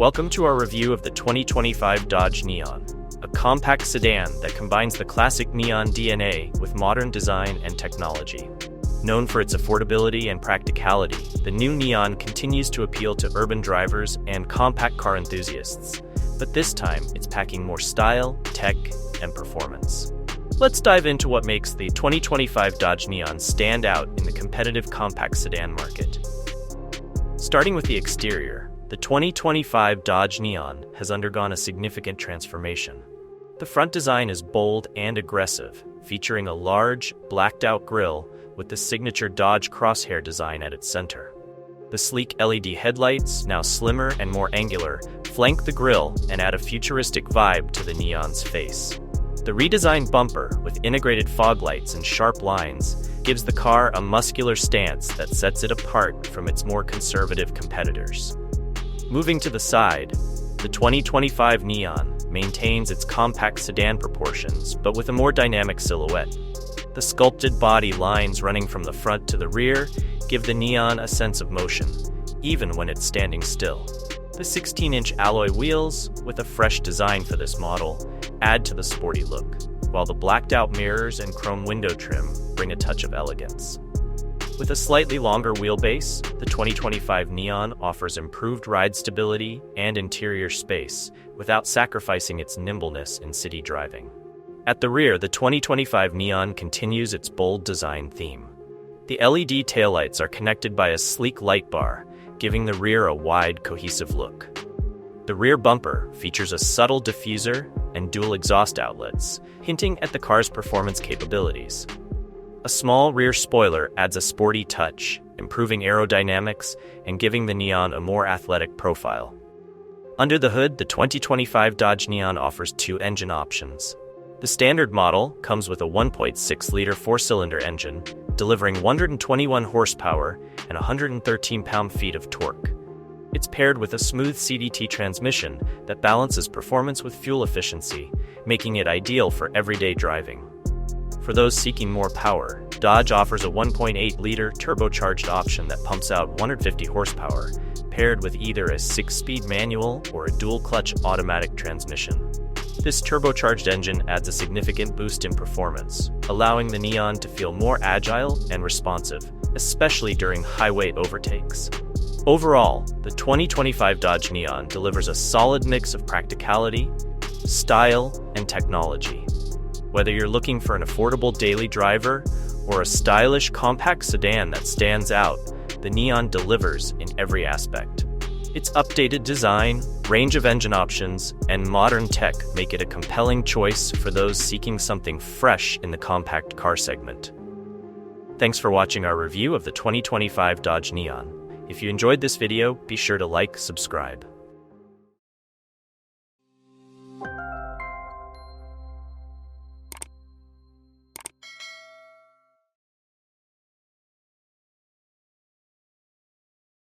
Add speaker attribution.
Speaker 1: Welcome to our review of the 2025 Dodge Neon, a compact sedan that combines the classic Neon DNA with modern design and technology. Known for its affordability and practicality, the new Neon continues to appeal to urban drivers and compact car enthusiasts, but this time it's packing more style, tech, and performance. Let's dive into what makes the 2025 Dodge Neon stand out in the competitive compact sedan market. Starting with the exterior, the 2025 Dodge Neon has undergone a significant transformation. The front design is bold and aggressive, featuring a large, blacked-out grille with the signature Dodge crosshair design at its center. The sleek LED headlights, now slimmer and more angular, flank the grille and add a futuristic vibe to the Neon's face. The redesigned bumper, with integrated fog lights and sharp lines, gives the car a muscular stance that sets it apart from its more conservative competitors. Moving to the side, the 2025 Neon maintains its compact sedan proportions, but with a more dynamic silhouette. The sculpted body lines running from the front to the rear give the Neon a sense of motion, even when it's standing still. The 16-inch alloy wheels, with a fresh design for this model, add to the sporty look, while the blacked-out mirrors and chrome window trim bring a touch of elegance. With a slightly longer wheelbase, the 2025 Neon offers improved ride stability and interior space without sacrificing its nimbleness in city driving. At the rear, the 2025 Neon continues its bold design theme. The LED taillights are connected by a sleek light bar, giving the rear a wide, cohesive look. The rear bumper features a subtle diffuser and dual exhaust outlets, hinting at the car's performance capabilities. A small rear spoiler adds a sporty touch, improving aerodynamics and giving the Neon a more athletic profile. Under the hood, the 2025 Dodge Neon offers two engine options. The standard model comes with a 1.6-liter four-cylinder engine, delivering 121 horsepower and 113 pound-feet of torque. It's paired with a smooth CDT transmission that balances performance with fuel efficiency, making it ideal for everyday driving. For those seeking more power, Dodge offers a 1.8-liter turbocharged option that pumps out 150 horsepower, paired with either a 6-speed manual or a dual-clutch automatic transmission. This turbocharged engine adds a significant boost in performance, allowing the Neon to feel more agile and responsive, especially during highway overtakes. Overall, the 2025 Dodge Neon delivers a solid mix of practicality, style, and technology. Whether you're looking for an affordable daily driver or a stylish compact sedan that stands out, the Neon delivers in every aspect. Its updated design, range of engine options, and modern tech make it a compelling choice for those seeking something fresh in the compact car segment. Thanks for watching our review of the 2025 Dodge Neon. If you enjoyed this video, be sure to like, subscribe.